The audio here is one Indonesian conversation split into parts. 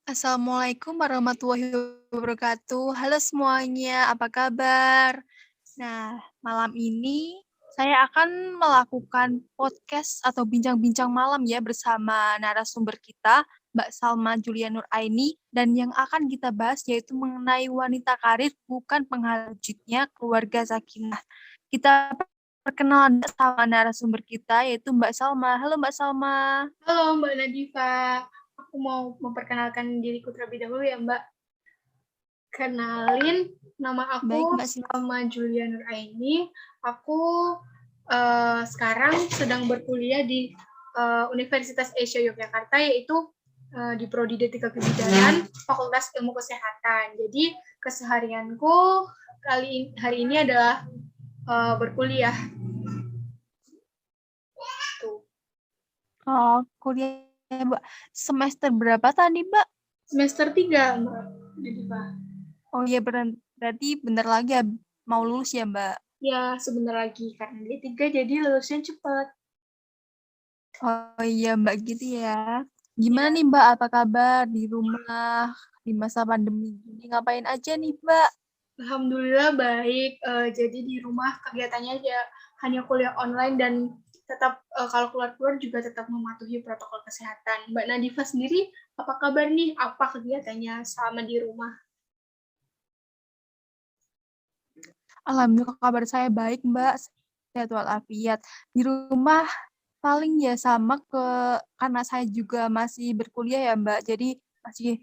Assalamualaikum warahmatullahi wabarakatuh. Halo semuanya, apa kabar? Nah, malam ini saya akan melakukan podcast atau bincang-bincang malam ya bersama narasumber kita, Mbak Salma Julia Nur Aini, dan yang akan kita bahas yaitu mengenai wanita karir bukan penghalujutnya keluarga sakinah. Kita perkenalan sama narasumber kita yaitu Mbak Salma. Halo Mbak Salma. Halo Mbak Nadifa, aku mau memperkenalkan diriku terlebih dahulu ya Mbak. Kenalin, nama Baik aku Mbak Salma. Salma Julia Nur Aini. Aku sekarang sedang berkuliah di Universitas Asia Yogyakarta, yaitu di Prodi D3 Kebidanan, Fakultas Ilmu Kesehatan. Jadi keseharianku hari ini adalah berkuliah. Tuh. Oh, kuliah Mbak. Semester berapa tadi, Mbak? Semester 3, Mbak Nadifa. Oh iya, berarti bentar lagi ya mau lulus ya, Mbak? Ya, sebentar lagi. Karena D3 jadi lulusnya cepat. Oh iya, Mbak gitu ya. Gimana Ya, nih, Mbak? Apa kabar di rumah di masa pandemi gini? Ngapain aja nih, Mbak? Alhamdulillah baik. Jadi di rumah kegiatannya ya hanya kuliah online dan tetap kalau keluar-keluar juga tetap mematuhi protokol kesehatan. Mbak Nadifa sendiri, apa kabar nih? Apa kegiatannya selama di rumah? Alhamdulillah kabar saya baik, Mbak. Sehat walafiat. Di rumah paling ya sama karena saya juga masih berkuliah ya, Mbak. Jadi masih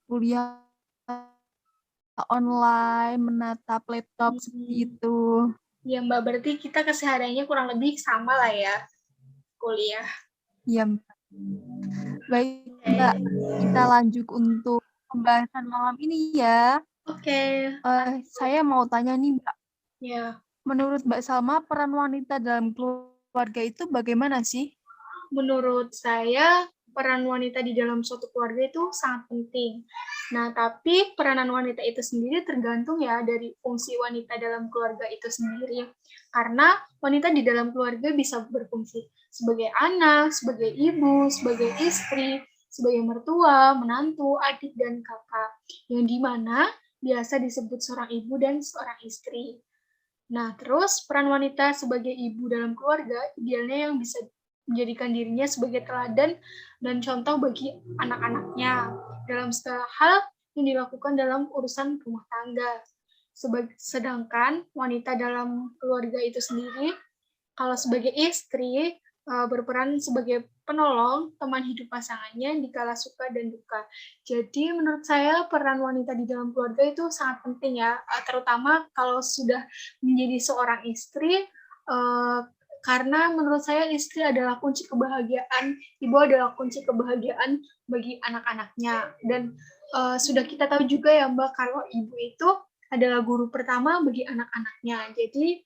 kuliah online, menatap laptop seperti itu. Ya Mbak, berarti kita kesehariannya kurang lebih sama lah ya, kuliah. Ya, baik Mbak. Kita lanjut untuk pembahasan malam ini ya. Oke, Saya mau tanya nih Mbak, ya. menurut Mbak Salma peran wanita dalam keluarga itu bagaimana sih? Menurut saya peran wanita di dalam suatu keluarga itu sangat penting. Nah, tapi peranan wanita itu sendiri tergantung ya dari fungsi wanita dalam keluarga itu sendiri. Karena wanita di dalam keluarga bisa berfungsi sebagai anak, sebagai ibu, sebagai istri, sebagai mertua, menantu, adik, dan kakak. Yang dimana biasa disebut seorang ibu dan seorang istri. Nah, terus peran wanita sebagai ibu dalam keluarga idealnya yang bisa menjadikan dirinya sebagai teladan dan contoh bagi anak-anaknya dalam segala hal yang dilakukan dalam urusan rumah tangga. Sedangkan wanita dalam keluarga itu sendiri, kalau sebagai istri, berperan sebagai penolong teman hidup pasangannya di kala suka dan duka. Jadi menurut saya peran wanita di dalam keluarga itu sangat penting ya, terutama kalau sudah menjadi seorang istri, karena menurut saya istri adalah kunci kebahagiaan, ibu adalah kunci kebahagiaan bagi anak-anaknya. Dan sudah kita tahu juga ya Mbak, kalau ibu itu adalah guru pertama bagi anak-anaknya. Jadi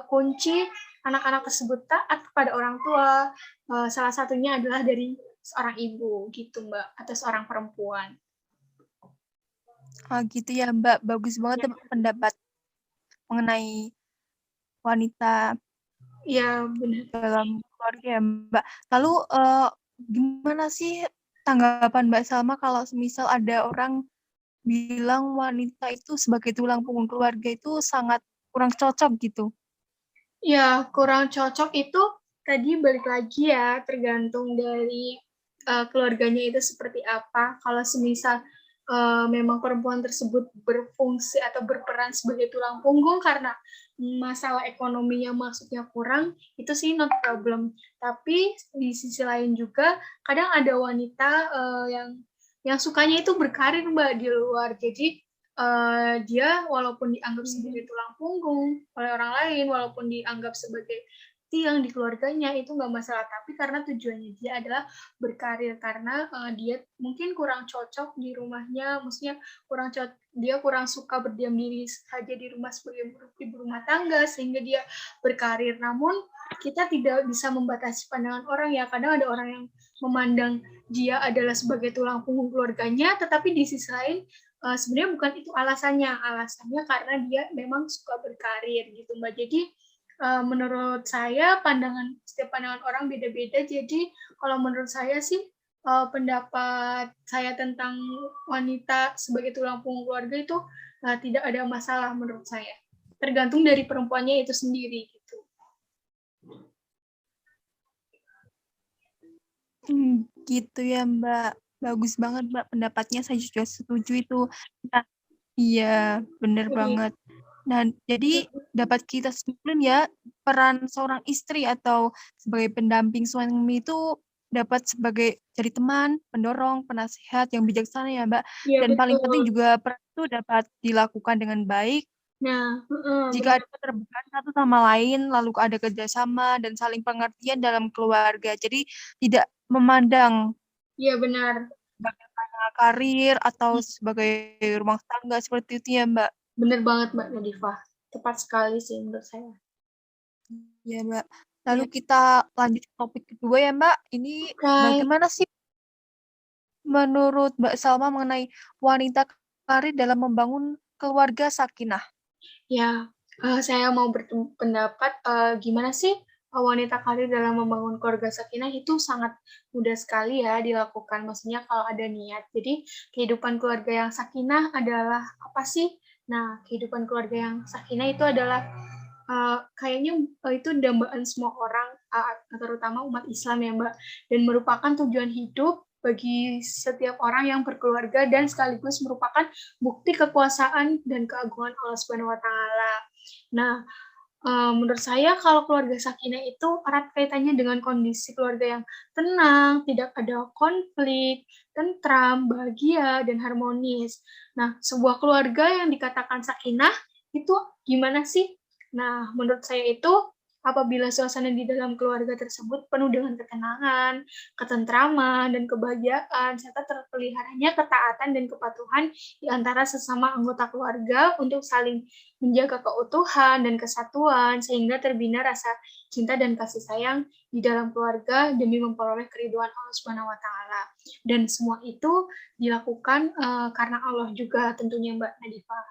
kunci anak-anak tersebut taat kepada orang tua, salah satunya adalah dari seorang ibu gitu Mbak, atau seorang perempuan. Oh gitu ya Mbak, bagus banget Ya, pendapat mengenai wanita ya benar. dalam keluarga ya Mbak. Lalu gimana sih tanggapan Mbak Salma kalau misal ada orang bilang wanita itu sebagai tulang punggung keluarga itu sangat kurang cocok gitu? Ya, kurang cocok itu tadi balik lagi ya, tergantung dari keluarganya itu seperti apa. Kalau semisal memang perempuan tersebut berfungsi atau berperan sebagai tulang punggung karena masalah ekonominya maksudnya kurang, itu sih not problem. Tapi di sisi lain juga kadang ada wanita yang sukanya itu berkarir Mbak di luar. Jadi dia walaupun dianggap sebagai tulang punggung oleh orang lain, walaupun dianggap sebagai tiang di keluarganya itu nggak masalah, tapi karena tujuannya dia adalah berkarir karena dia mungkin kurang cocok di rumahnya, maksudnya dia kurang suka berdiam diri saja di rumah sebagai ibu rumah tangga sehingga dia berkarir. Namun kita tidak bisa membatasi pandangan orang ya, kadang ada orang yang memandang dia adalah sebagai tulang punggung keluarganya, tetapi di sisi lain sebenarnya bukan itu alasannya karena dia memang suka berkarir gitu Mbak. Jadi menurut saya setiap pandangan orang beda-beda. Jadi kalau menurut saya sih pendapat saya tentang wanita sebagai tulang punggung keluarga itu tidak ada masalah menurut saya. Tergantung dari perempuannya itu sendiri gitu. Gitu ya Mbak. Bagus banget Mbak pendapatnya, saya juga setuju itu. Nah, iya, bener banget. Nah, jadi dapat kita simpulin ya, peran seorang istri atau sebagai pendamping suami itu dapat sebagai jadi teman, pendorong, penasihat yang bijaksana ya Mbak. Iya Dan paling penting betul. juga peran itu dapat dilakukan dengan baik Nah, jika benar. ada keterbukaan satu sama lain, lalu ada kerjasama dan saling pengertian dalam keluarga. Jadi tidak memandang Iya benar. bagaimana karir atau sebagai rumah tangga seperti itu ya Mbak. Benar banget Mbak Nadifah. Tepat sekali sih menurut saya. Ya Mbak. Lalu Ya, kita lanjut ke topik kedua ya Mbak. Ini oke. bagaimana sih menurut Mbak Salma mengenai wanita karir dalam membangun keluarga sakinah? Ya, saya mau berpendapat gimana sih wanita karir dalam membangun keluarga sakinah itu sangat mudah sekali ya dilakukan. Maksudnya kalau ada niat. Jadi kehidupan keluarga yang sakinah adalah apa sih? Nah, kehidupan keluarga yang sakinah itu adalah kayaknya itu dambaan semua orang, terutama umat Islam ya Mbak, dan merupakan tujuan hidup bagi setiap orang yang berkeluarga dan sekaligus merupakan bukti kekuasaan dan keagungan Allah Subhanahu wa taala. Nah, menurut saya kalau keluarga sakinah itu erat kaitannya dengan kondisi keluarga yang tenang, tidak ada konflik, tentram, bahagia, dan harmonis. Nah, sebuah keluarga yang dikatakan sakinah itu gimana sih? Nah, menurut saya itu apabila suasana di dalam keluarga tersebut penuh dengan ketenangan, ketentraman, dan kebahagiaan, serta terpeliharanya ketaatan dan kepatuhan di antara sesama anggota keluarga untuk saling menjaga keutuhan dan kesatuan, sehingga terbina rasa cinta dan kasih sayang di dalam keluarga demi memperoleh keridhaan Allah Subhanahu wa taala. Dan semua itu dilakukan karena Allah juga tentunya Mbak Nadifah.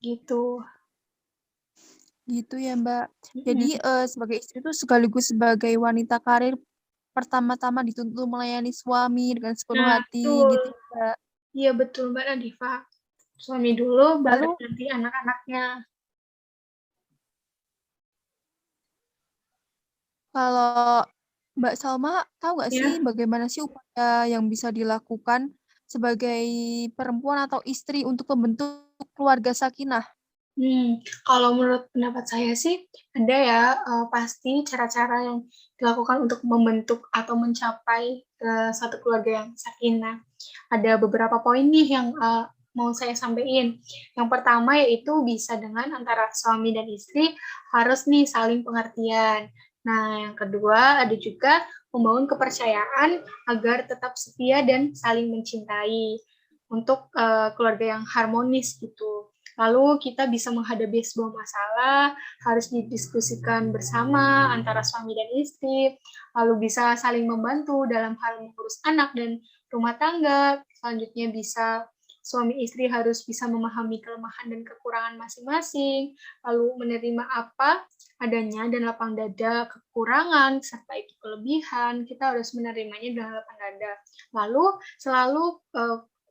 Gitu. Gitu ya Mbak. Jadi sebagai istri itu sekaligus sebagai wanita karir pertama-tama dituntut melayani suami dengan sepenuh Nah, hati betul. gitu ya Mbak. Iya betul Mbak Nadifah. Suami dulu, baru Lalu nanti anak-anaknya. kalau Mbak Salma tahu nggak sih Ya. bagaimana sih upaya yang bisa dilakukan sebagai perempuan atau istri untuk membentuk keluarga sakinah? Kalau menurut pendapat saya sih ada ya, pasti cara-cara yang dilakukan untuk membentuk atau mencapai satu keluarga yang sakinah. Ada beberapa poin nih yang mau saya sampaikan. Yang pertama yaitu bisa dengan antara suami dan istri harus nih saling pengertian. Nah, yang kedua ada juga membangun kepercayaan agar tetap setia dan saling mencintai untuk keluarga yang harmonis gitu. Lalu kita bisa menghadapi sebuah masalah, harus didiskusikan bersama antara suami dan istri, lalu bisa saling membantu dalam hal mengurus anak dan rumah tangga. Selanjutnya bisa suami istri harus bisa memahami kelemahan dan kekurangan masing-masing, lalu menerima apa adanya dan lapang dada kekurangan serta itu kelebihan, kita harus menerimanya dengan lapang dada. Lalu selalu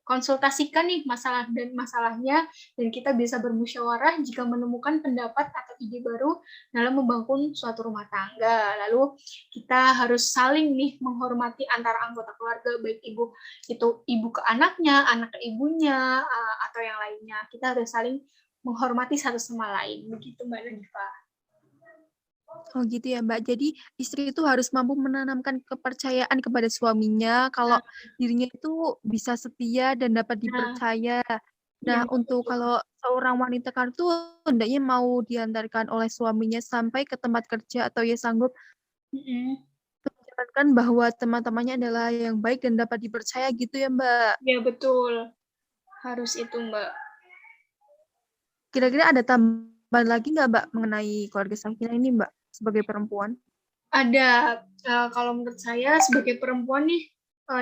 konsultasikan nih masalah dan masalahnya dan kita bisa bermusyawarah jika menemukan pendapat atau ide baru dalam membangun suatu rumah tangga. Lalu kita harus saling nih menghormati antara anggota keluarga, baik ibu ke anaknya, anak ke ibunya, atau yang lainnya. Kita harus saling menghormati satu sama lain. Begitu Mbak Nadifah. Oh gitu ya Mbak. Jadi istri itu harus mampu menanamkan kepercayaan kepada suaminya kalau dirinya itu bisa setia dan dapat Nah, dipercaya. iya Nah, untuk betul. kalau seorang wanita karir itu hendaknya mau diantarkan oleh suaminya sampai ke tempat kerja atau ia sanggup Mm-mm. menjalankan bahwa teman-temannya adalah yang baik dan dapat dipercaya gitu ya Mbak. Iya betul. Harus itu Mbak. Kira-kira ada tambahan lagi nggak Mbak mengenai keluarga sakinah ini Mbak sebagai perempuan? Ada, kalau menurut saya sebagai perempuan nih,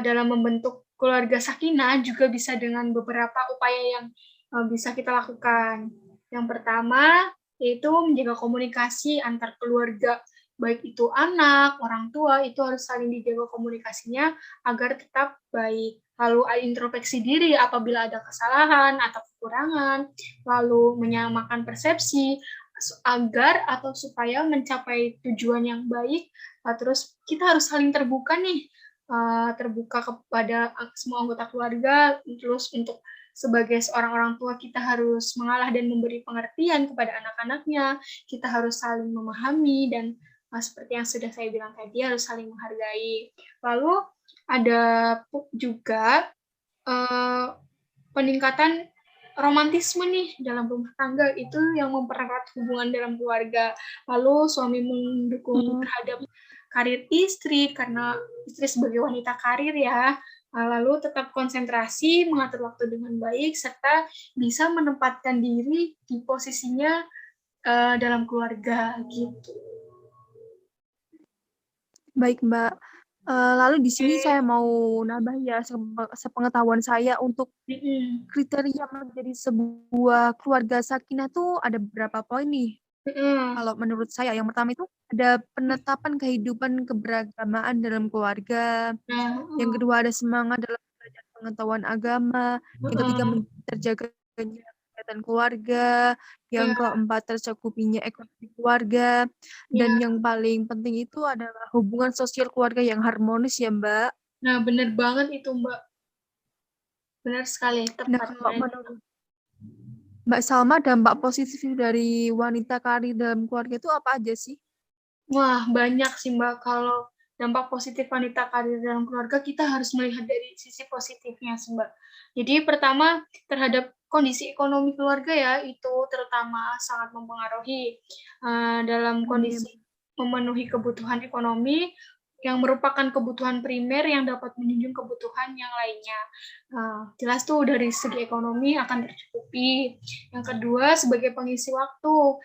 dalam membentuk keluarga sakinah juga bisa dengan beberapa upaya yang bisa kita lakukan. Yang pertama, yaitu menjaga komunikasi antar keluarga. baik itu anak, orang tua, itu harus saling dijaga komunikasinya agar tetap baik. Lalu introspeksi diri apabila ada kesalahan atau kekurangan, lalu menyamakan persepsi agar atau supaya mencapai tujuan yang baik. Terus kita harus saling terbuka nih, terbuka kepada semua anggota keluarga, terus untuk sebagai seorang orang tua kita harus mengalah dan memberi pengertian kepada anak-anaknya, kita harus saling memahami dan seperti yang sudah saya bilang tadi harus saling menghargai. Lalu ada juga peningkatan romantisme nih dalam rumah tangga, itu yang mempererat hubungan dalam keluarga. Lalu suami mendukung terhadap karir istri karena istri sebagai wanita karir ya. Lalu tetap konsentrasi, mengatur waktu dengan baik, serta bisa menempatkan diri di posisinya dalam keluarga gitu. Baik, Mbak. Lalu di sini saya mau nambah ya sepengetahuan saya untuk kriteria menjadi sebuah keluarga sakinah tuh ada beberapa poin nih. Kalau menurut saya yang pertama itu ada penetapan kehidupan keberagamaan dalam keluarga. Yang kedua ada semangat dalam belajar pengetahuan agama. Yang ketiga terjaganya kegiatan keluarga. Yang keempat tercakupinya ekonomi keluarga. Dan yang paling penting itu adalah hubungan sosial keluarga yang harmonis ya, Mbak. Nah, benar banget itu, Mbak. Benar sekali, tepat. Nah, kalau menurut Mbak Salma, dampak positif dari wanita karir dalam keluarga itu apa aja sih? Wah, banyak sih, Mbak. Kalau dampak positif wanita karir dalam keluarga, kita harus melihat dari sisi positifnya sih, Mbak. Jadi pertama, terhadap kondisi ekonomi keluarga ya, itu terutama sangat mempengaruhi dalam kondisi memenuhi kebutuhan ekonomi, yang merupakan kebutuhan primer yang dapat menjunjung kebutuhan yang lainnya. Jelas tuh dari segi ekonomi akan tercukupi. Yang kedua, sebagai pengisi waktu.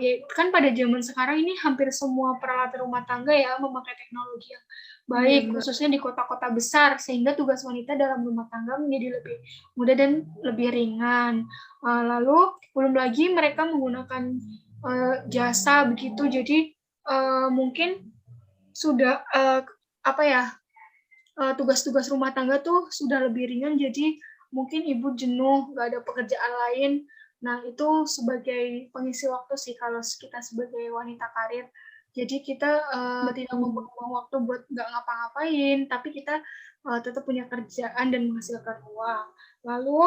Ya kan pada zaman sekarang ini hampir semua peralatan rumah tangga ya memakai teknologi yang baik, khususnya di kota-kota besar, sehingga tugas wanita dalam rumah tangga menjadi lebih mudah dan lebih ringan. Lalu belum lagi mereka menggunakan jasa begitu, jadi mungkin sudah tugas-tugas rumah tangga tuh sudah lebih ringan, jadi mungkin ibu jenuh, nggak ada pekerjaan lain. Nah, itu sebagai pengisi waktu sih kalau kita sebagai wanita karir. Jadi kita tidak membuang waktu buat nggak ngapa-ngapain, tapi kita tetap punya kerjaan dan menghasilkan uang. Lalu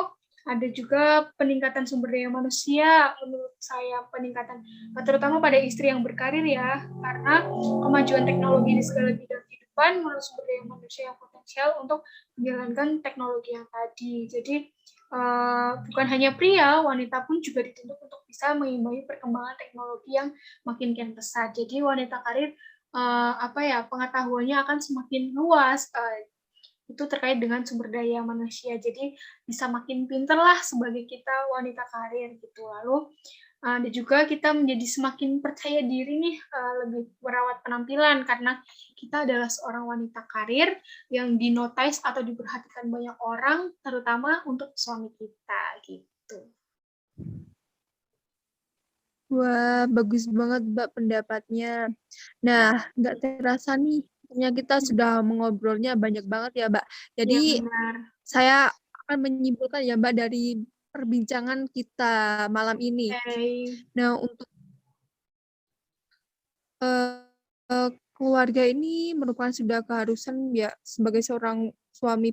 ada juga peningkatan sumber daya manusia, menurut saya peningkatan, terutama pada istri yang berkarir ya, karena kemajuan teknologi di segala bidang kehidupan menurut sumber daya manusia yang potensial untuk menjalankan teknologi yang tadi. Jadi bukan hanya pria, wanita pun juga dituntut untuk bisa mengimbangi perkembangan teknologi yang makin kian pesat. Jadi wanita karir pengetahuannya akan semakin luas. Itu terkait dengan sumber daya manusia. Jadi bisa makin pinter lah sebagai kita wanita karir gitu. Lalu dan juga kita menjadi semakin percaya diri nih, lebih merawat penampilan karena kita adalah seorang wanita karir yang dinotice atau diperhatikan banyak orang, terutama untuk suami kita gitu. Wah, bagus banget Mbak pendapatnya. Nah, nggak terasa nih, kita sudah mengobrolnya banyak banget ya Mbak. Jadi saya akan menyimpulkan ya Mbak dari perbincangan kita malam ini. Nah, untuk keluarga ini merupakan sudah keharusan ya sebagai seorang suami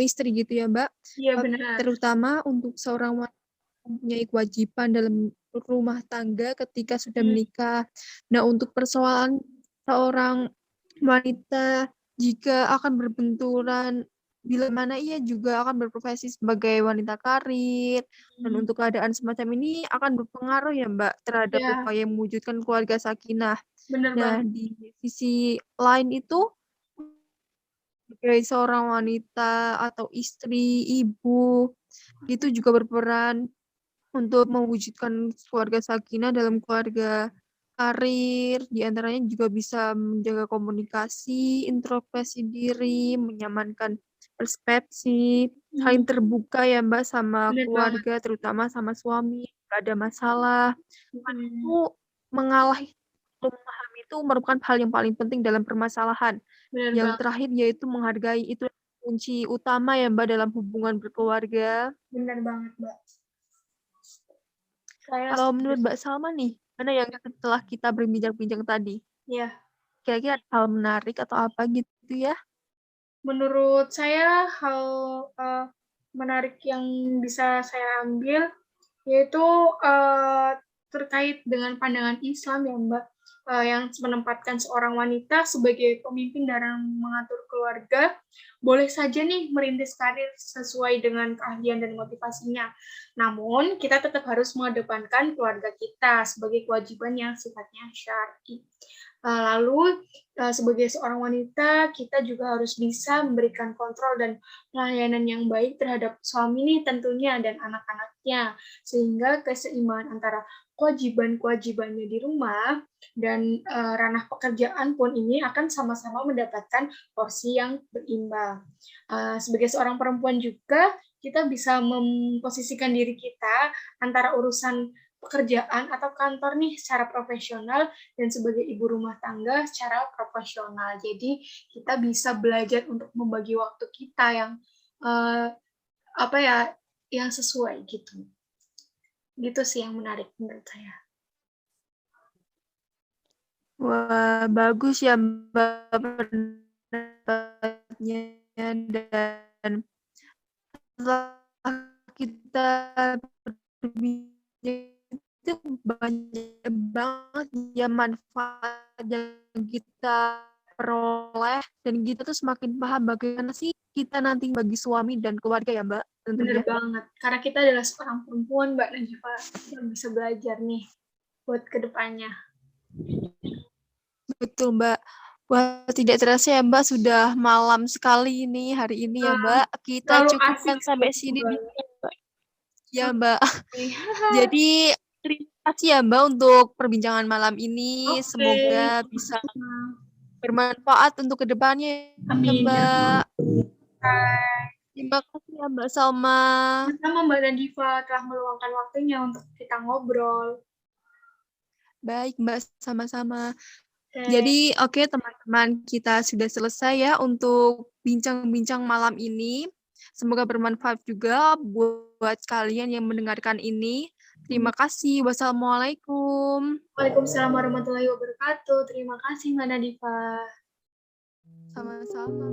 istri gitu ya Mbak. Iya benar. Terutama untuk seorang wanita mempunyai kewajiban dalam rumah tangga ketika sudah menikah. Nah, untuk persoalan seorang wanita jika akan berbenturan bila mana ia juga akan berprofesi sebagai wanita karir, dan untuk keadaan semacam ini akan berpengaruh ya Mbak terhadap upaya mewujudkan keluarga sakinah. Nah, di sisi lain itu sebagai seorang wanita atau istri, ibu, itu juga berperan untuk mewujudkan keluarga sakinah dalam keluarga karir, diantaranya juga bisa menjaga komunikasi, introspeksi diri, menyamankan persepsi, saling terbuka ya Mbak sama keluarga, terutama sama suami, nggak ada masalah. Itu memahami itu itu merupakan hal yang paling penting dalam permasalahan. Benar Yang banget. terakhir yaitu menghargai, itu kunci utama ya Mbak dalam hubungan berkeluarga. Benar banget, Mbak. Saya Kalau menurut setuju. Mbak Salma nih, mana yang setelah kita berbincang-bincang tadi, Ya, kira-kira ada hal menarik atau apa gitu ya? menurut saya hal menarik yang bisa saya ambil yaitu terkait dengan pandangan Islam ya Mbak, yang menempatkan seorang wanita sebagai pemimpin dalam mengatur keluarga, boleh saja nih merintis karir sesuai dengan keahlian dan motivasinya. Namun, kita tetap harus mengedepankan keluarga kita sebagai kewajiban yang sifatnya syar'i. Lalu, sebagai seorang wanita, kita juga harus bisa memberikan kontrol dan pelayanan yang baik terhadap suami nih tentunya dan anak-anaknya, sehingga keseimbangan antara kewajiban-kewajibannya di rumah dan ranah pekerjaan pun ini akan sama-sama mendapatkan porsi yang berimbang. Sebagai seorang perempuan juga, kita bisa memposisikan diri kita antara urusan pekerjaan atau kantor nih secara profesional dan sebagai ibu rumah tangga secara profesional. Jadi kita bisa belajar untuk membagi waktu kita yang apa ya, yang sesuai gitu. Gitu sih yang menarik menurut saya. Wah, bagus ya Mbak pendapatnya, dan setelah kita berbincang itu banyak banget ya manfaat yang kita peroleh, dan kita tuh semakin paham bagaimana sih kita nanti bagi suami dan keluarga ya Mbak Bener tentunya. banget. Karena kita adalah seorang perempuan, Mbak Najifa, yang bisa belajar nih buat kedepannya. Betul Mbak. Wah, tidak terasa ya Mbak, sudah malam sekali ini hari ini ya Mbak. Kita Terlalu asik cukupkan sampai sih, sini Mbak. dulu ya Mbak. Ya Mbak. Oke. Jadi terima kasih ya Mbak untuk perbincangan malam ini. Oke. Semoga bisa bermanfaat untuk kedepannya ya Amin. Mbak. Hai. Terima kasih ya Mbak Salma. Sama Mbak Nadifa telah meluangkan waktunya untuk kita ngobrol. Baik Mbak, sama-sama. Oke. Jadi oke teman-teman, kita sudah selesai ya untuk bincang-bincang malam ini. Semoga bermanfaat juga buat kalian yang mendengarkan ini. Terima kasih. Wassalamualaikum. Waalaikumsalam warahmatullahi wabarakatuh. Terima kasih Mbak Nadifa. Sama-sama.